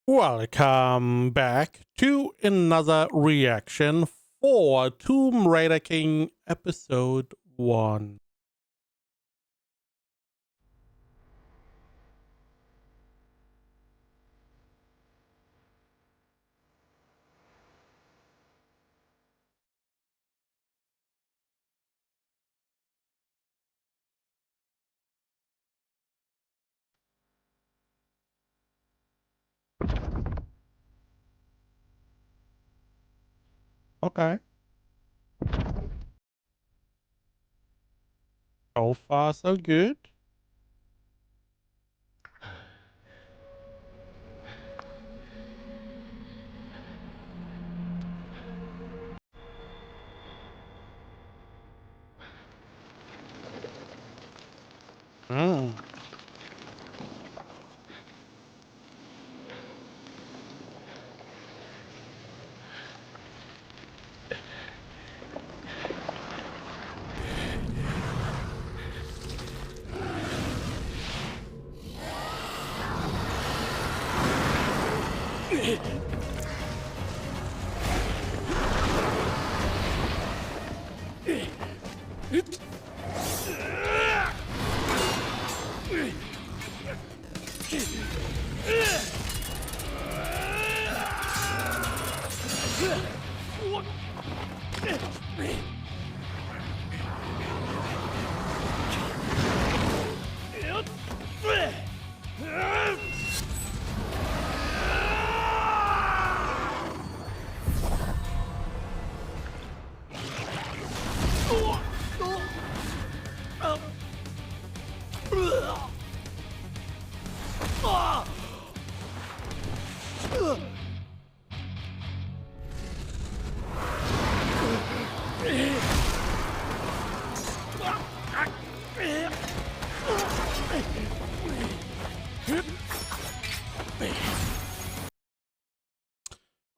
Welcome back to another reaction for Tomb Raider King Episode 1. Okay. So far, so good. Mm.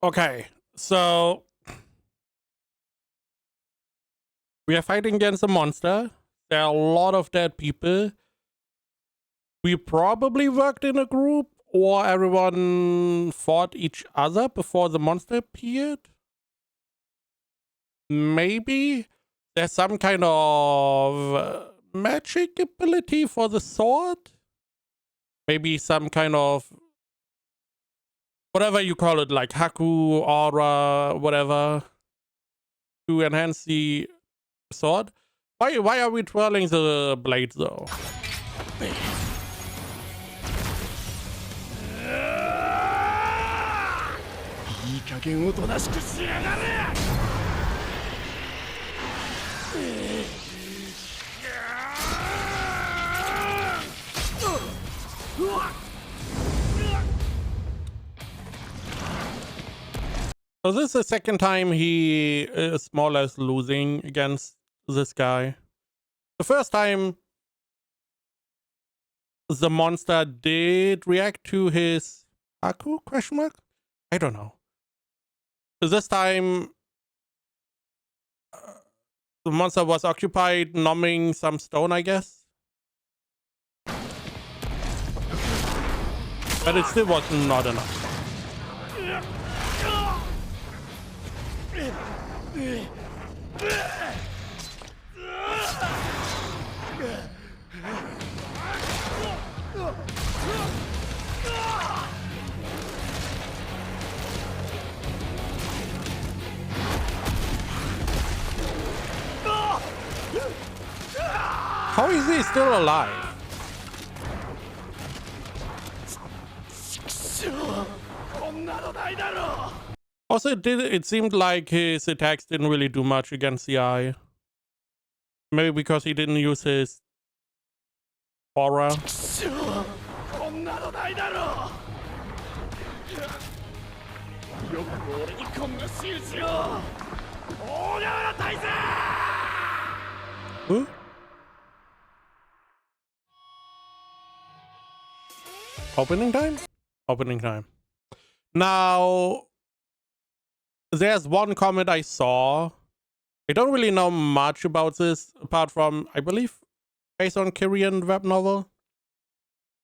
Okay, so we are fighting against a monster. There are a lot of dead people. We probably worked in a group, or everyone fought each other before the monster appeared. Maybe there's some kind of magic ability for the sword. Maybe some kind of whatever you call it, like Haku, aura, whatever, to enhance the sword. Why are we twirling the blade though? So this is the second time he is more or less losing against this guy. The first time the monster did react to his Haku question mark? I don't know. This time the monster was occupied numbing some stone, I guess. But it still was not enough. How is he still alive? Also, it seemed like his attacks didn't really do much against the eye. Maybe because he didn't use his aura. Huh? Opening time? Opening time. Now, there's one comment I saw. I don't really know much about this, apart from, I believe, based on Korean web novel.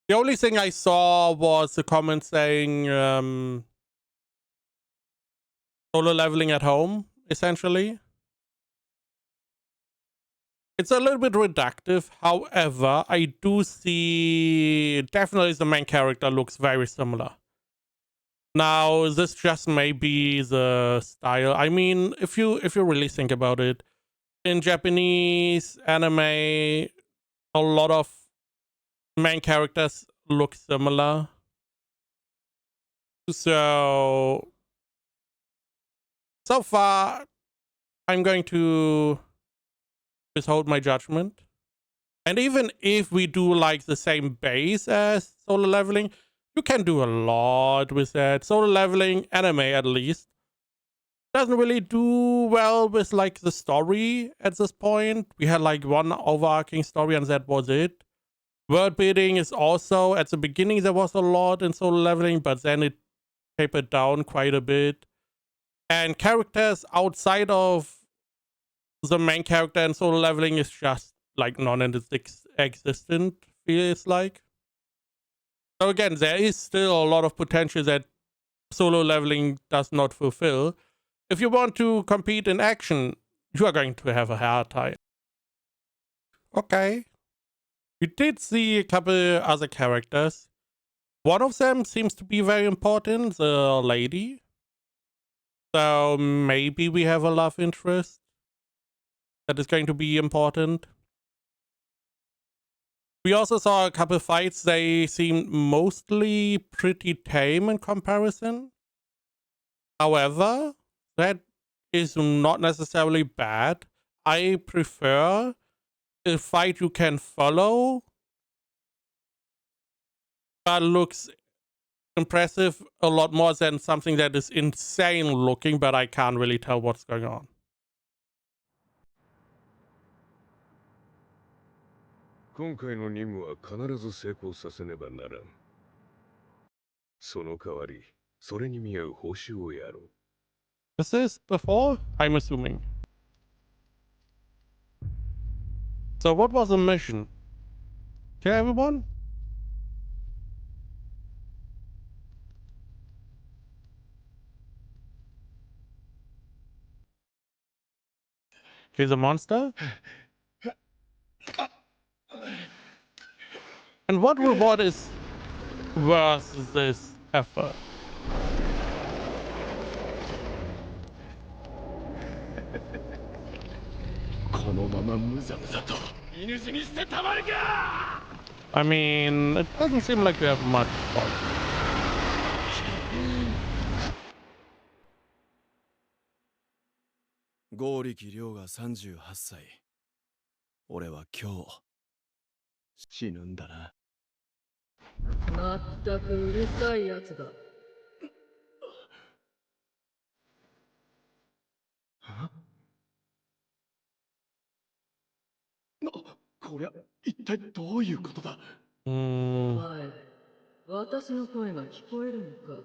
The only thing I saw was a comment saying solo leveling at home, essentially. It's a little bit reductive. However, I do see definitely the main character looks very similar. Now, this just may be the style. I mean, if you really think about it, in Japanese anime, a lot of main characters look similar. So far, I'm going to withhold my judgment. And even if we do like the same base as solo leveling, you can do a lot with that. Solo leveling, anime at least, doesn't really do well with like the story at this point. We had like one overarching story and that was it. World building is also, at the beginning there was a lot in solo leveling, but then it tapered down quite a bit. And characters outside of the main character in solo leveling is just like non-existent, feels like. So again, there is still a lot of potential that solo leveling does not fulfill. If you want to compete in action, you are going to have a hard time. Okay. We did see a couple other characters. One of them seems to be very important, the lady. So maybe we have a love interest that is going to be important. We also saw a couple fights. They seemed mostly pretty tame in comparison. However, that is not necessarily bad. I prefer a fight you can follow but looks impressive a lot more than something that is insane looking but I can't really tell what's going on. 今回の任務は必ず成功させねばならん。その代わり、それに見合う報酬をやろう。This is before? I'm assuming. So what was the mission? Kill everyone? Kill the monster? And what reward is worth this effort? このまま無残さと居主にしてたまるか I mean, it doesn't seem like we have much fun. 剛力亮が38歳。俺は今日死ぬんだな。まったくうるさいやつだ。こりゃ一体どういうことだ。お前、私の声が聞こえるのか。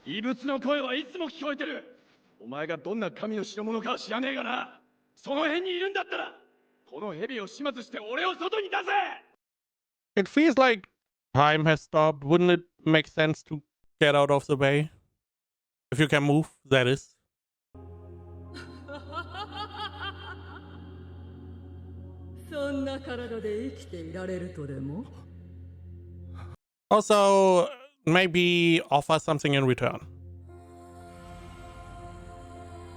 異物の声はいつも聞こえてる。お前がどんな神の代物かは知らねえがな。その辺にいるんだったら、この蛇を始末して俺を外に出せ。 It feels like time has stopped. Wouldn't it make sense to get out of the way? If you can move, that is. そんな体で生きていられるとでも Also, maybe offer something in return.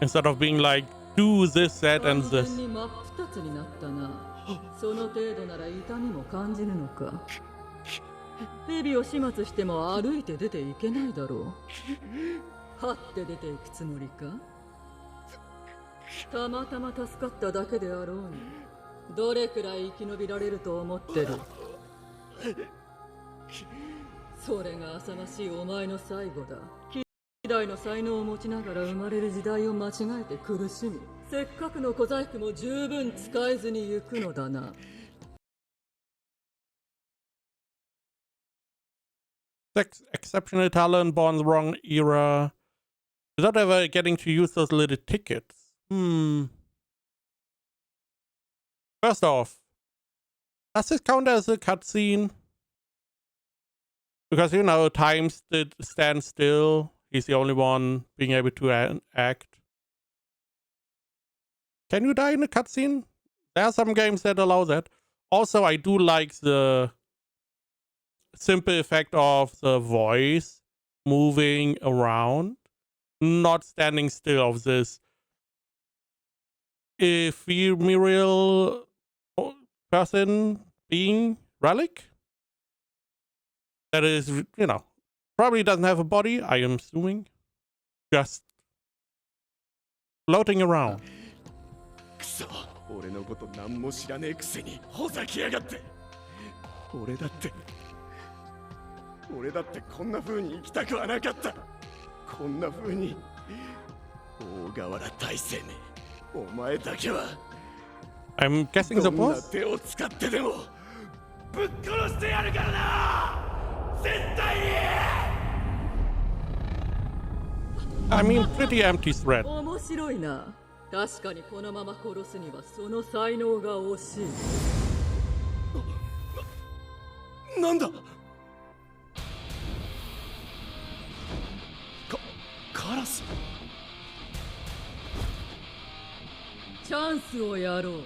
Instead of being like, do this, that, and 完全 this. に真っ二つになったな。その程度なら痛みも感じるのか。蛇を始末しても歩いて出ていけないだろう。はって出ていくつもりか。たまたま助かっただけであろうに、どれくらい生き延びられると思ってる。それが浅ましいお前の最後だ。希代の才能を持ちながら生まれる時代を間違えて苦しみ、せっかくの小細工も十分使えずに行くのだな。Exceptional talent, born in the wrong era. Without ever getting to use those little tickets. First off, does this count as a cutscene? Because, you know, time stands still. He's the only one being able to act. Can you die in a cutscene? There are some games that allow that. Also, I do like the simple effect of the voice moving around, not standing still, of this ephemeral person being relic that is, you know, probably doesn't have a body, I am assuming, just floating around. くそ、俺のこと何も知らねえくせにほざきやがって。俺だってこんな風に生きたくはなかった。こんな風に。大河原大生め、お前だけは I'm guessing the どんな boss? 手を使ってでもぶっ殺してやるからな。絶対に。 I mean, pretty empty threat. 面白いな。確かにこのまま殺すにはその才能が惜しい。なんだ。カラス。チャンスをやろう。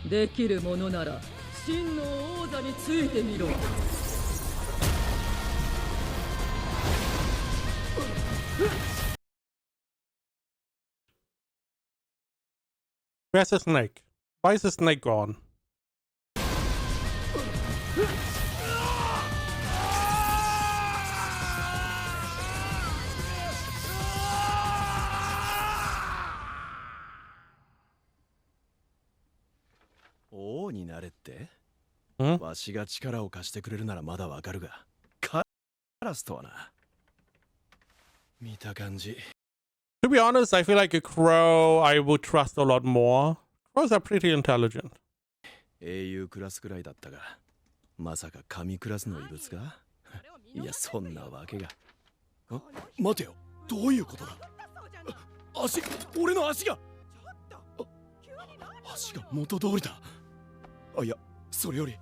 できるものなら真の王座についてみろ。Where's the snake? Why is the snake gone?王になれって？ Hmm? わしが力を貸してくれるならまだわかるが、カラスとはな。見た感じ。To be honest, I feel like a crow I would trust a lot more. Crows are pretty intelligent. 英雄クラスくらいだったが、まさか神クラスの異物か？いや、そんなわけが。あ、待てよ、どういうことだ？足、俺の足が。足が元通りだ。あ、いや、それより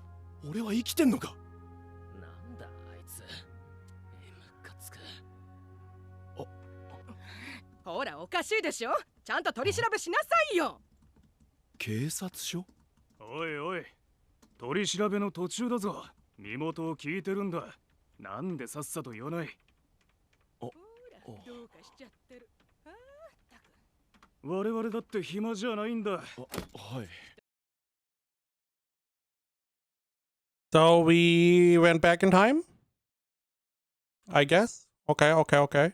俺は生きてんのか？なんだあいつ。ムカつく。ほらおかしいでしょ。ちゃんと取り調べしなさいよ。警察署？おいおい、取り調べの途中だぞ。身元を聞いてるんだ。なんでさっさと言わない？ほらどうかしちゃってる。我々だって暇じゃないんだ。はい。 So we went back in time? I guess. Okay.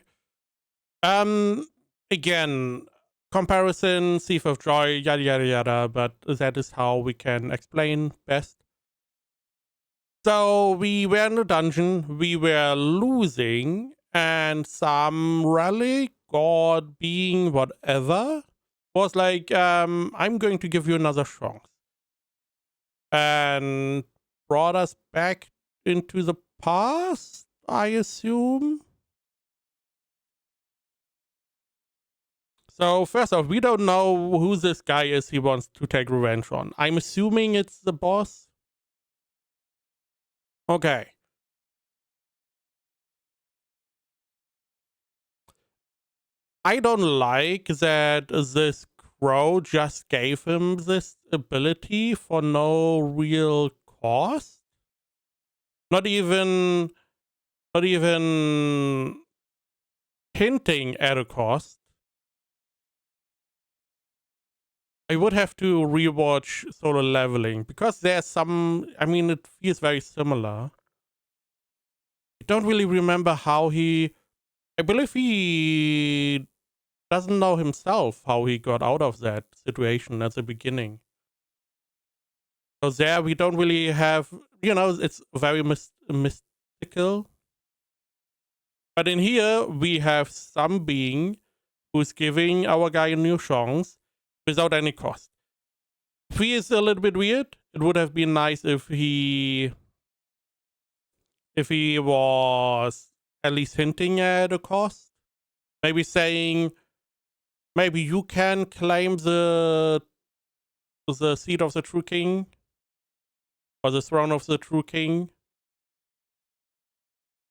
Again, comparison, Thief of Joy, yada yada yada, but that is how we can explain best. So we were in a dungeon, we were losing, and some relic, god, being, whatever, was like, I'm going to give you another chance. And brought us back into the past, I assume. So first off, we don't know who this guy is he wants to take revenge on. I'm assuming it's the boss. Okay. I don't like that this crow just gave him this ability for no real cost. Not even hinting at a cost. I would have to rewatch Solo Leveling because there's some, I mean, it feels very similar. I don't really remember how I believe he doesn't know himself how he got out of that situation at the beginning. So there we don't really have, you know, it's very mystical. But in here we have some being who's giving our guy a new chance without any cost. He is a little bit weird. It would have been nice if he was at least hinting at a cost. Maybe saying, maybe you can claim the the seat of the true king, or the throne of the true king.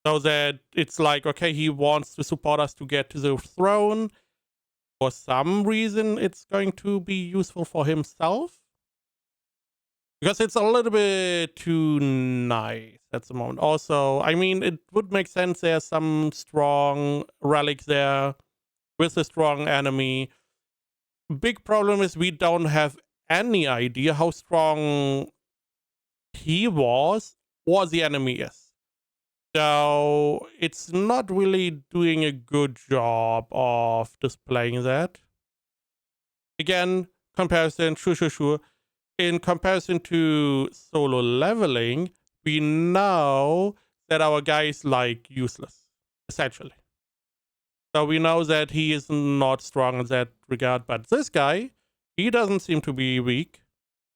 So that it's like, okay, he wants to support us to get to the throne. For some reason, it's going to be useful for himself. Because it's a little bit too nice at the moment. Also, I mean, it would make sense there's some strong relic there with a strong enemy. Big problem is we don't have any idea how strong he was or the enemy is. So it's not really doing a good job of displaying that. Again, comparison, sure. In comparison to solo leveling, we know that our guy is like useless, essentially. So we know that he is not strong in that regard, but this guy, he doesn't seem to be weak.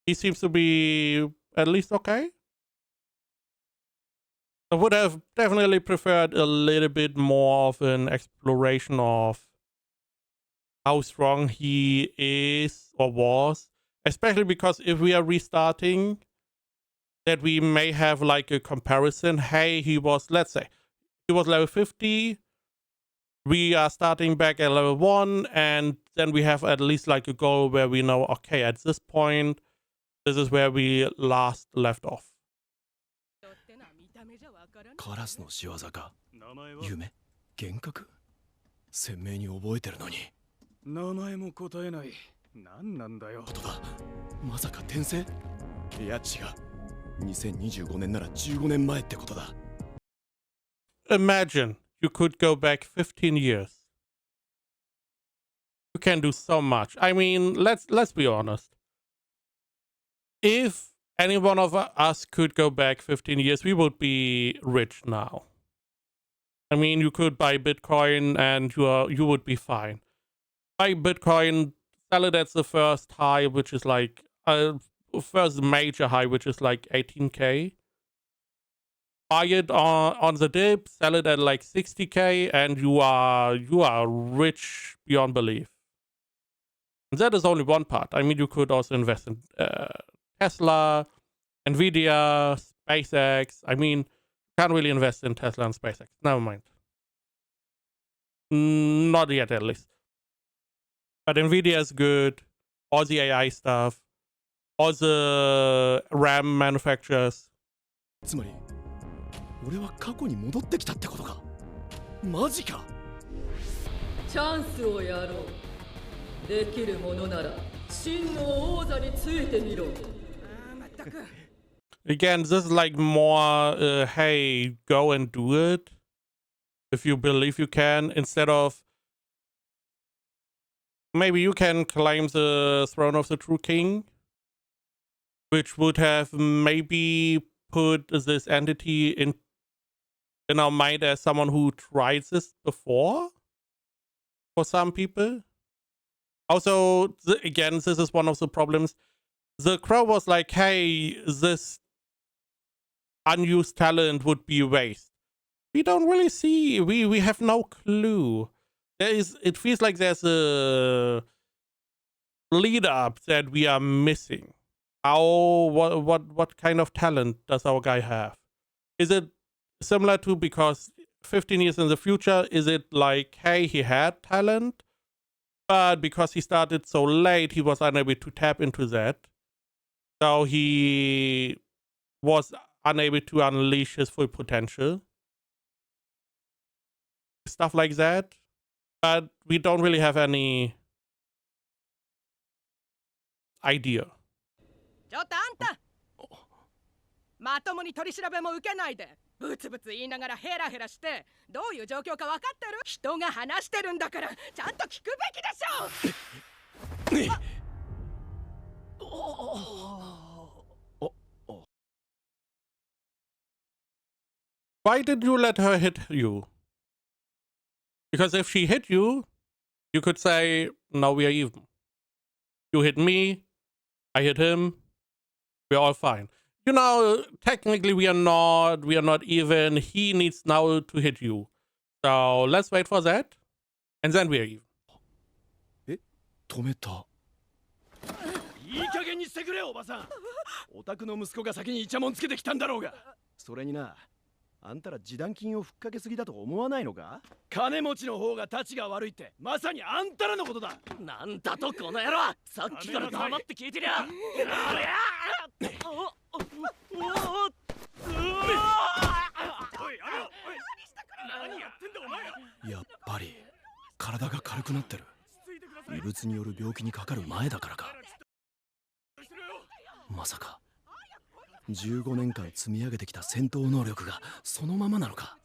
He seems to be at least okay. I would have definitely preferred a little bit more of an exploration of how strong he is or was, especially because if we are restarting, that we may have like a comparison. Hey, he was, let's say, he was level 50. We are starting back at level 1, and then we have at least like a goal where we know, okay, at this point, this is where we last left off. カラスの仕業か。名前は夢幻覚鮮明に覚えてるのに。名前も答えない。何なんだよ。ことだ。まさか転生？いや違う。2025年なら15年前ってことだ。Imagine you could go back 15 years. You can do so much. I mean, let's be honest. If any one of us could go back 15 years, we would be rich now. I mean, you could buy Bitcoin and you would be fine. Buy Bitcoin, sell it at the first high, which is like first major high, which is like 18k. Buy it on the dip, sell it at like 60k, and you are rich beyond belief. And that is only one part. I mean, you could also invest in Tesla, Nvidia, SpaceX. I mean, you can't really invest in Tesla and SpaceX. Never mind. Not yet, at least. But Nvidia is good. All the AI stuff. All the RAM manufacturers. つまり俺は過去に戻ってきたってことか。マジか。チャンスをやろう。できるものなら真の王座についてみろ。 Again, this is like more, hey, go and do it if you believe you can, instead of maybe you can claim the throne of the true king, which would have maybe put this entity in our mind as someone who tried this before for some people. Also, again, this is one of the problems. The crow was like, hey, this unused talent would be waste. We don't really see, we have no clue. It feels like there's a lead up that we are missing. What kind of talent does our guy have? Is it similar to, because 15 years in the future, is it like, hey, he had talent, but because he started so late, he was unable to tap into that? So he was unable to unleash his full potential. Stuff like that. But we don't really have any idea. ちょっとあんたまともに取り調べも受けないでブツブツ言いながらヘラヘラしてどういう状況か分かってる？人が話してるんだからちゃんと聞くべきでしょ。Why did you let her hit you? Because if she hit you, you could say, no, we are even. You hit me, I hit him, we're all fine. You know, technically we are not even. He needs now to hit you. So let's wait for that, and then we are even. 止めた。いいい加減にしてくれおばさん。お宅の息子が先にイチャモンつけてきたんだろうが。それにな、あんたら示談金をふっかけすぎだと思わないのか？金持ちの方が立ちが悪いってまさにあんたらのことだ。なんだとこの野郎、さっきから黙って聞いてりゃ。何やってんだお前ら。やっぱり体が軽くなってる。異物による病気にかかる前だからか。まさか15年間積み上げてきた戦闘能力がそのままなのか。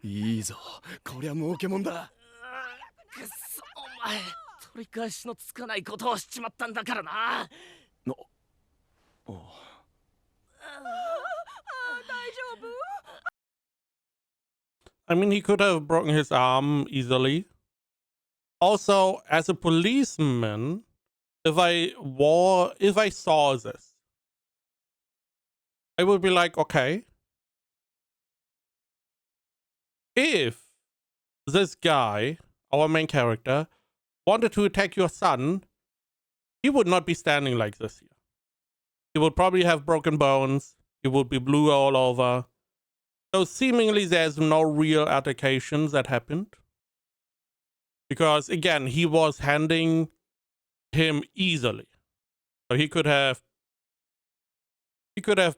いいぞ、こりゃ儲けもんだ。くっそ、お前取り返しのつかないことをしちまったんだからな。おう。I mean, he could have broken his arm easily. Also, as a policeman, if I saw this, I would be like, okay, if this guy, our main character, wanted to attack your son, he would not be standing like this here. He would probably have broken bones. He would be blue all over. So seemingly there's no real altercations that happened. Because again, he was handing him easily. So he could have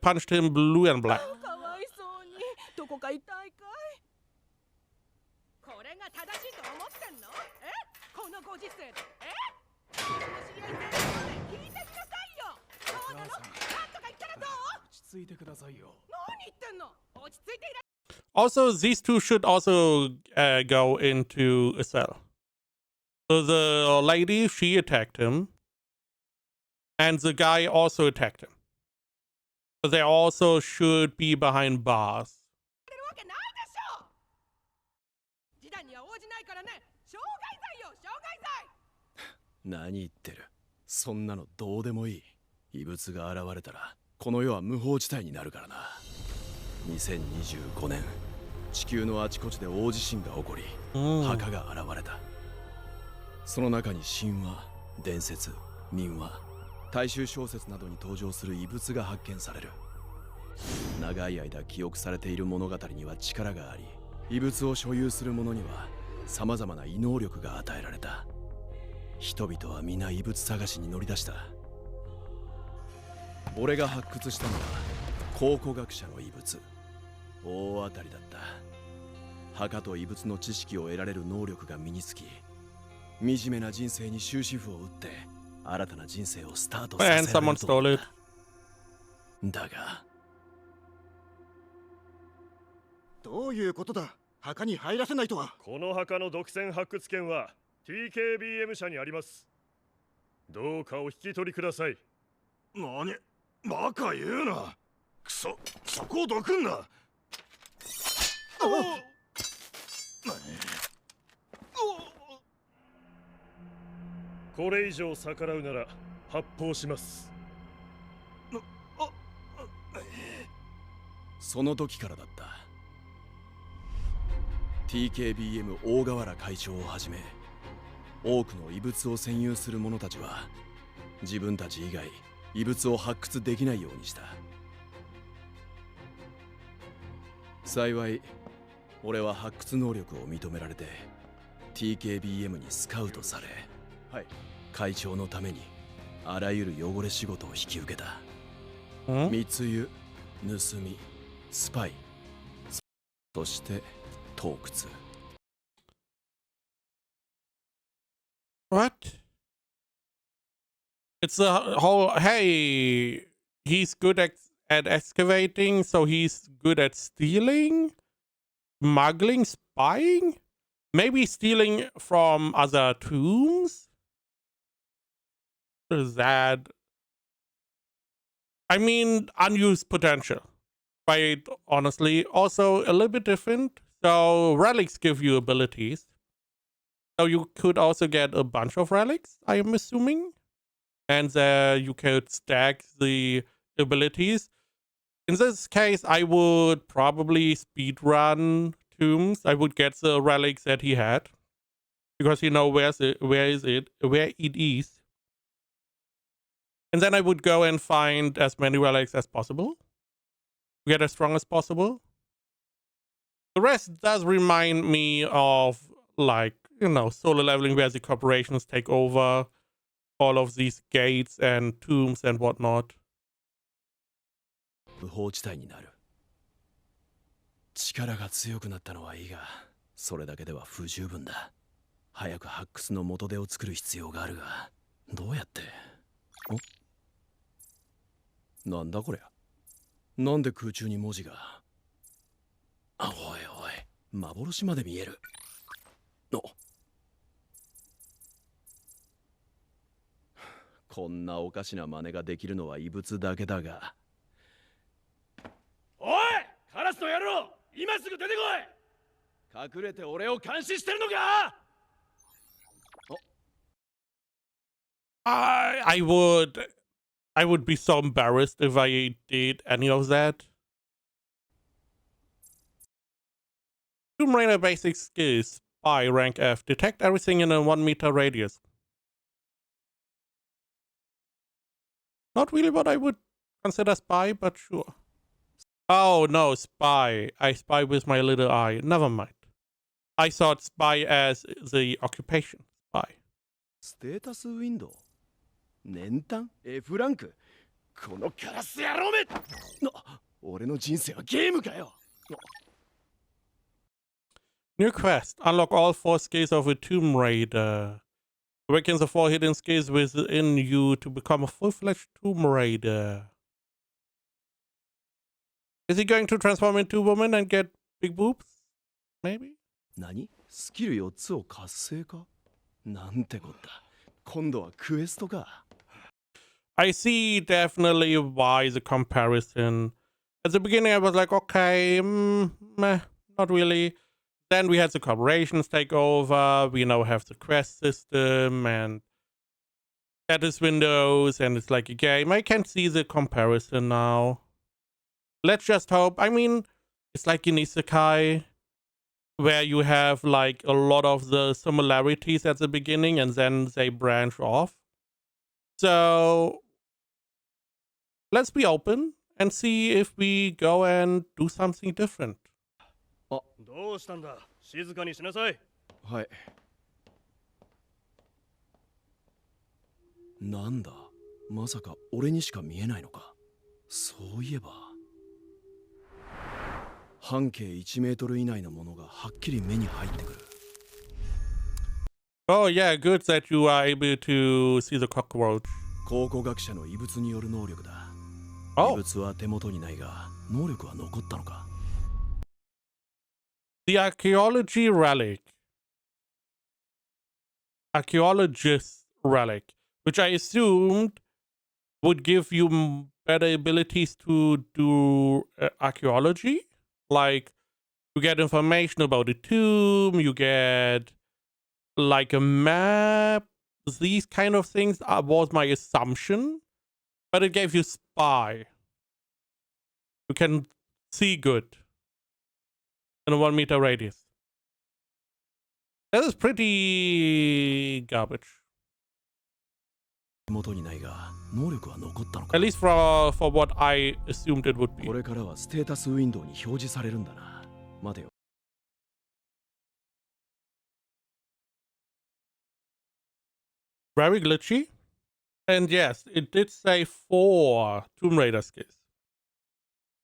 punched him blue and black. かわいそうに。どこか痛いかい？これが正しいと思ってんの？え？このご時世で。え？私の知り合い全員まで聞いてくださいよ。そうなの？なんとか言ったらどう？落ち着いてくださいよ。何言ってんの？落ち着いていら。 Also, these two should also go into a cell. So the lady, she attacked him. And the guy also attacked him. So they also should be behind bars. れるわけないでしょ。示談には応じないからね。傷害罪よ、傷害罪。何言ってる。そんなのどうでもいい。異物が現れたらこの世は無法地帯になるからな。2025年、地球のあちこちで大地震が起こり、墓が現れた。その中に神話、伝説、民話、大衆小説などに登場する異物が発見される。長い間記憶されている物語には力があり、異物を所有する者には様々な異能力が与えられた。人々は皆異物探しに乗り出した。俺が発掘したのは考古学者の異物、大当たりだった。墓と異物の知識を得られる能力が身につき、惨めな人生に終止符を打って新たな人生をスタートさせられると思った。だが、どういうことだ。墓に入らせないとは。この墓の独占発掘権は TKBM 社にあります。どうかお引き取りください。何、バカ言うな。そこをどくんな。これ以上逆らうなら発砲します。その時からだった。TKBM 大河原会長をはじめ、多くの異物を占有する者たちは自分たち以外異物を発掘できないようにした。幸い俺は発掘能力を認められて TKBM にスカウトされ、会長のためにあらゆる汚れ仕事を引き受けた。密輸、盗み、スパイ、そして盗掘。What? It's a whole, hey, he's good at excavating, so he's good at stealing, smuggling, spying? Maybe stealing from other tombs? That, I mean, unused potential, quite honestly. Also a little bit different. So relics give you abilities. So you could also get a bunch of relics, I am assuming. And there you could stack the abilities. In this case, I would probably speedrun tombs. I would get the relics that he had, because you know where it is. And then I would go and find as many relics as possible. Get as strong as possible. The rest does remind me of, like, you know, solo leveling where the corporations take over all of these gates and tombs and whatnot. 無法地帯になる。力が強くなったのはいいが、それだけでは不十分だ。早く発掘の元手を作る必要があるが、どうやって？なんだこりゃ。なんで空中に文字が。おいおい、幻まで見える。こんなおかしな真似ができるのは異物だけだが。おい、カラスの野郎、今すぐ出てこい。隠れて俺を監視してるのか。I would be so embarrassed if I did any of that. Tomb Raider basic skills. Spy rank F. Detect everything in a 1 meter radius. Not really what I would consider spy, but sure. Oh no, spy. I spy with my little eye. Never mind. I thought spy as the occupation. Spy. ステータスウィンドウ年単 F ランクこのカラス野郎め俺の人生はゲームかよ New quest. Unlock all 4 skills of a Tomb Raider. Awakens the 4 hidden skills within you to become a full-fledged Tomb Raider. Is he going to transform into a woman and get big boobs? Maybe? 何スキル4つを活性化なんてこった今度はクエストか I see definitely why the comparison. At the beginning I was like, okay, meh, not really. Then we had the corporations take over. We now have the quest system and status windows, and it's like a game. I can see the comparison now. Let's just hope. I mean, it's like in Isekai, where you have like a lot of the similarities at the beginning and then they branch off. So let's be open and see if we go and do something different. どうしたんだ静かにしなさいはいなんだまさか俺にしか見えないのかそういえば半径1メートル以内のものがはっきり目に入ってくる Oh yeah, good that you are able to see the cockroach. 考古学者の異物による能力だ Oh. 異物は手元にないが能力は残ったのか The archaeology relic. Archaeologist relic, which I assumed would give you better abilities to do archaeology. Like, you get information about the tomb, you get like a map. These kind of things was my assumption. But it gave you spy. You can see good. In a 1 meter radius. That is pretty garbage. 手元にないが能力は残ったのか At least for what I assumed it would be. これからはステータスウィンドウに表示されるんだな待てよ Very glitchy. And yes, it did say 4 Tomb Raider skills.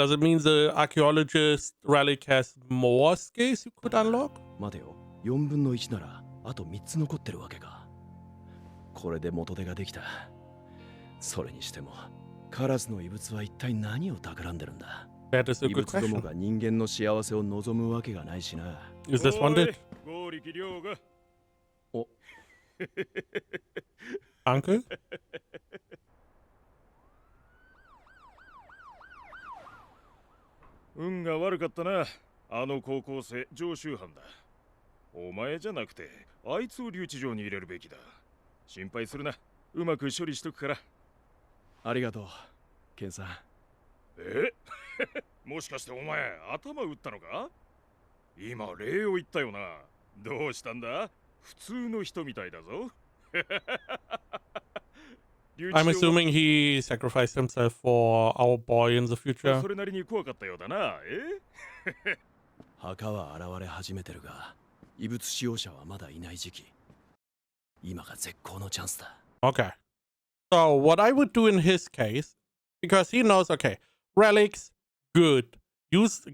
Does it mean the archaeologist relic has more skills you could unlock? 待てよ4分の1ならあと3つ残ってるわけかこれで元手ができたそれにしてもカラスの異物は一体何を企んでるんだ That is a 異 good 物ども question. が人間の幸せを望むわけがないしな Is this one did? 剛力亮が Uncle? 運が悪かったなあの高校生常習犯だお前じゃなくてあいつを留置場に入れるべきだ心配するなうまく処理しとくからありがとうケンさんえもしかしてお前頭打ったのか今礼を言ったよなどうしたんだ普通の人みたいだぞ I'm assuming he sacrificed himself for our boy in the future. それなりに怖かったようだな。墓は現れ始めてるが、異物使用者はまだいない時期。今が絶好のチャンスだ。Okay. So what I would do in his case, because he knows, okay, relics, good.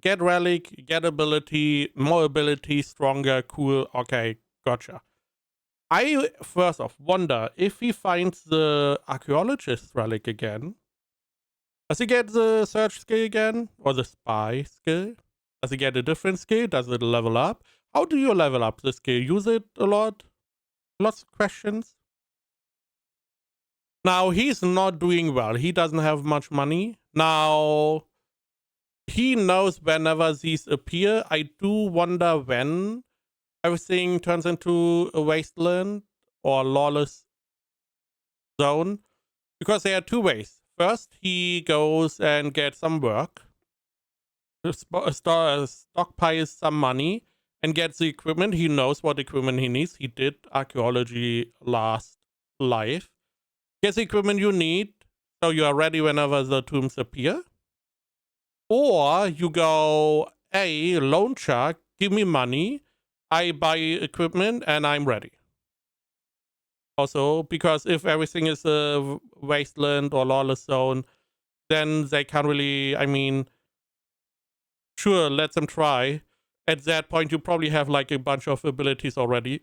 Get relic, get ability, more ability, stronger, cool. Okay, gotcha. I first off wonder if he finds the archaeologist relic again. Does he get the search skill again? Or the spy skill? Does he get a different skill? Does it level up? How do you level up the skill? Use it a lot? Lots of questions. Now, he's not doing well. He doesn't have much money. Now, he knows whenever these appear. I do wonder when everything turns into a wasteland or lawless zone. Because there are two ways. First, he goes and gets some work, stockpiles some money, and gets the equipment. He knows what equipment he needs. He did archaeology last life. Gets the equipment you need, so you are ready whenever the tombs appear. Or you go, hey, loan shark, give me money, I buy equipment, and I'm ready. Also, because if everything is a wasteland or lawless zone, then they can't really, I mean, sure, let them try. At that point, you probably have like a bunch of abilities already.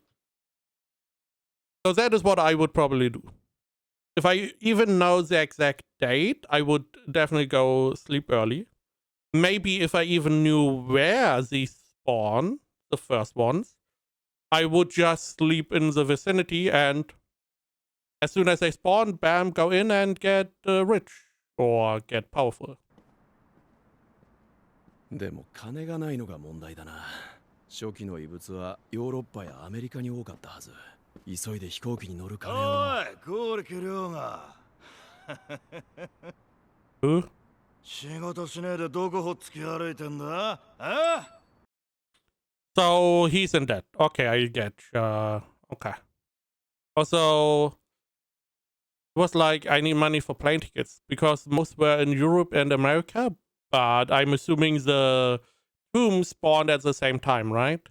So that is what I would probably do. If I even know the exact date, I would definitely go sleep early. Maybe if I even knew where these spawn, the first ones, I would just sleep in the vicinity and as soon as they spawn, bam, go in and get rich or get powerful. でも金がないのが問題だな。初期の遺物はヨーロッパやアメリカに多かったはず。急いで飛行機に乗る金を。おい、ゴールキ亮が。仕事しねえでどこほっつき歩いてんだ？あ？ So he's in debt. Okay, I get. Okay. Also, it was like I need money for plane tickets because most were in Europe and America, but I'm assuming the tombs spawned at the same time, right?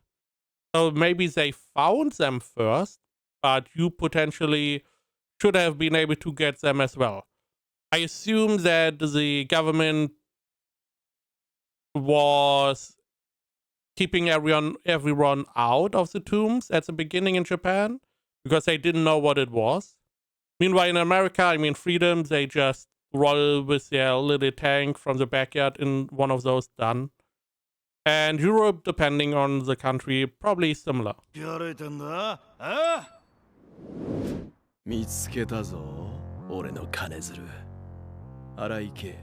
So maybe they found them first, but you potentially should have been able to get them as well. I assume that the government was keeping everyone out of the tombs at the beginning in Japan because they didn't know what it was. Meanwhile, in America, I mean, freedom, they just roll with their little tank from the backyard in one of those done. And Europe, depending on the country, probably similar. 見つけたぞ、俺の金づる。荒井圭、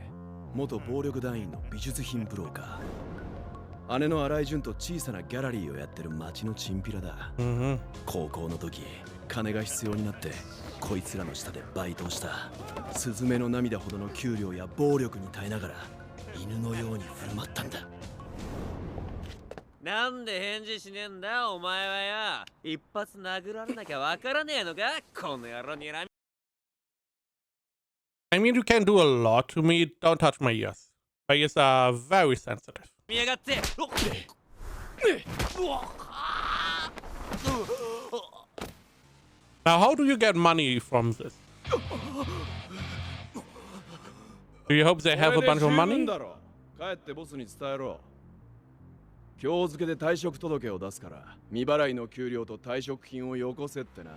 元暴力団員の美術品ブローカー。姉の新井純と小さなギャラリーをやってる町のチンピラだ。高校の時、金が必要になってこいつらの下でバイトをした。スズメの涙ほどの給料や暴力に耐えながら犬のように振る舞ったんだ。なんで返事しねえんだお前はや。一発殴られなきゃわからねえのかこの野郎にらみ。I mean, you can do a lot to me. Don't touch my ears. My ears are very sensitive. 見やがって。Now, how do you get money from this? Do you hope they have a bunch of money? 帰ってボスに伝えろ。今日付で退職届を出すから、未払いの給料と退職金をよこせってな。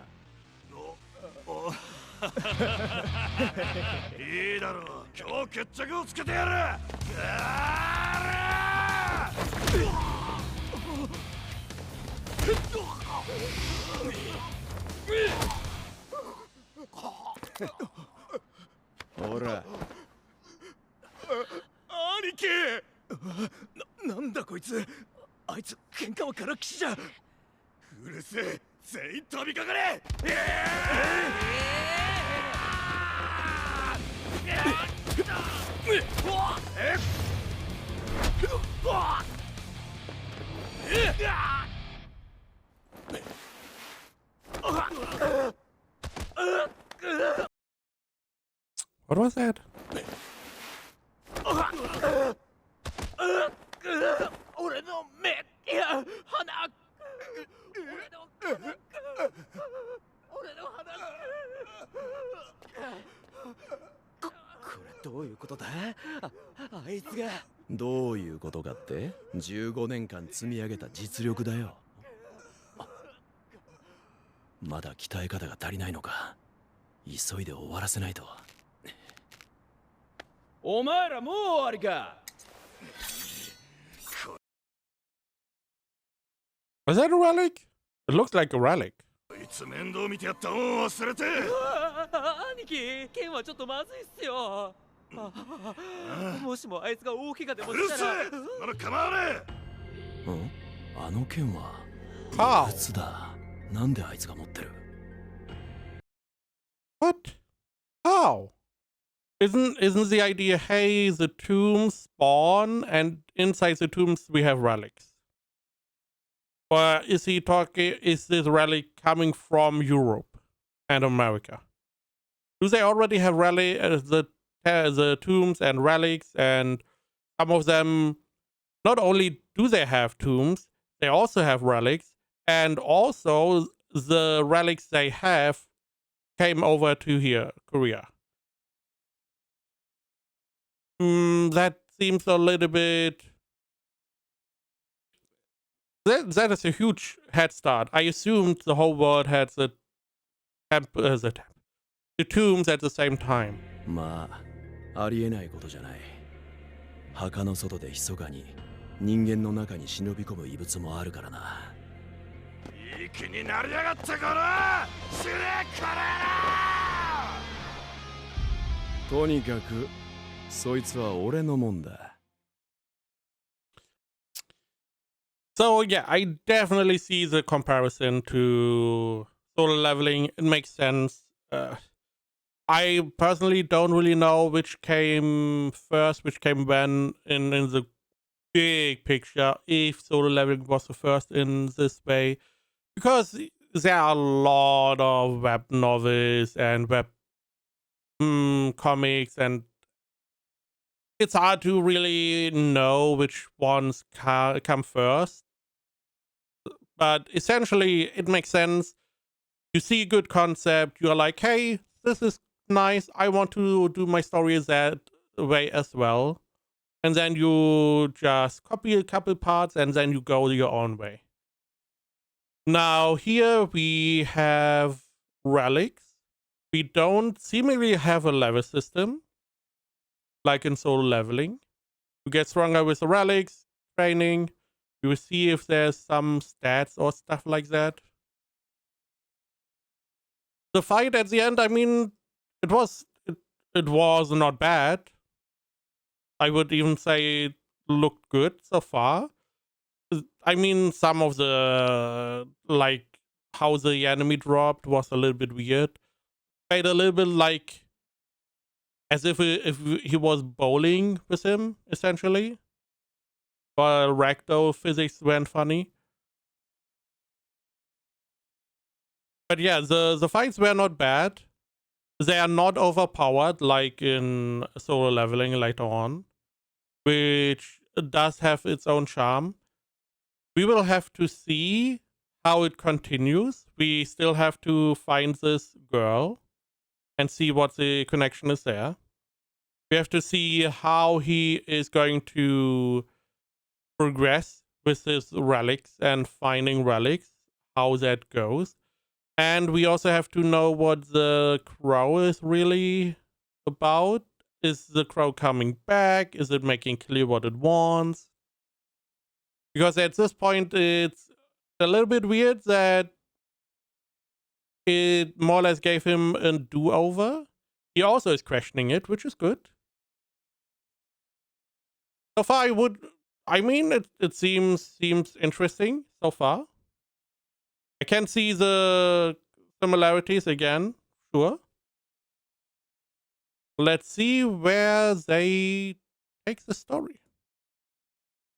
いいだろう、今日決着をつけてやる。ほら。兄貴。なんだこいつ。あいつ喧嘩はからっきしじゃ。うるせえ、全員飛びかかれ。What was that? 俺の目いや鼻俺の鼻これどういうことだ？あいつがどういうことかって？ 15 年間積み上げた実力だよ。まだ鍛え方が足りないのか。急いで終わらせないと。お前らもう終わりか。 Was that a relic? It looks like a relic. こいつ面倒見てやったもん忘れて。兄貴、剣はちょっとまずいっすよ。もしもあいつが大怪我でもうるせしたら。え。まだ構わねあの剣はHow? 異物だ。なんであいつが持ってる？ What? How? Isn't the idea, hey, the tombs spawn and inside the tombs we have relics? Or is he talking, is this relic coming from Europe and America? Do they already have the tombs and relics, and some of them, not only do they have tombs, they also have relics, and also the relics they have came over to here, Korea. That seems a little bit... That is a huge head start. I assumed the whole world had the tombs at the same time. まあ、ありえないことじゃない。墓の外で密かに人間の中に忍び込む異物もあるからな。え。いい気になりやがってこら。死ねこら。とにかくそいつは俺のもんだ。 So yeah, I definitely see the comparison to Solo Leveling. It makes sense. I personally don't really know which came first, which came when in the big picture, if Solo Leveling was the first in this way. Because there are a lot of web novels and web comics, and it's hard to really know which ones come first. But essentially, it makes sense. You see a good concept, you're like, hey, this is nice, I want to do my story that way as well. And then you just copy a couple parts and then you go your own way. Now here we have relics. We don't seemingly have a level system, like in Solo Leveling. You get stronger with the relics, training. You will see if there's some stats or stuff like that. The fight at the end, I mean, it was not bad. I would even say it looked good so far. I mean, some of the, like, how the enemy dropped was a little bit weird. Played a little bit like as if he was bowling with him, essentially. But ragdoll physics went funny. But yeah, the fights were not bad. They are not overpowered like in Solo Leveling later on, which does have its own charm. We will have to see how it continues. We still have to find this girl and see what the connection is there. We have to see how he is going to progress with his relics and finding relics, how that goes. And we also have to know what the crow is really about. Is the crow coming back? Is it making clear what it wants? Because at this point, it's a little bit weird that it more or less gave him a do-over. He also is questioning it, which is good. So far, it seems interesting so far. I can see the similarities again, sure. Let's see where they take the story.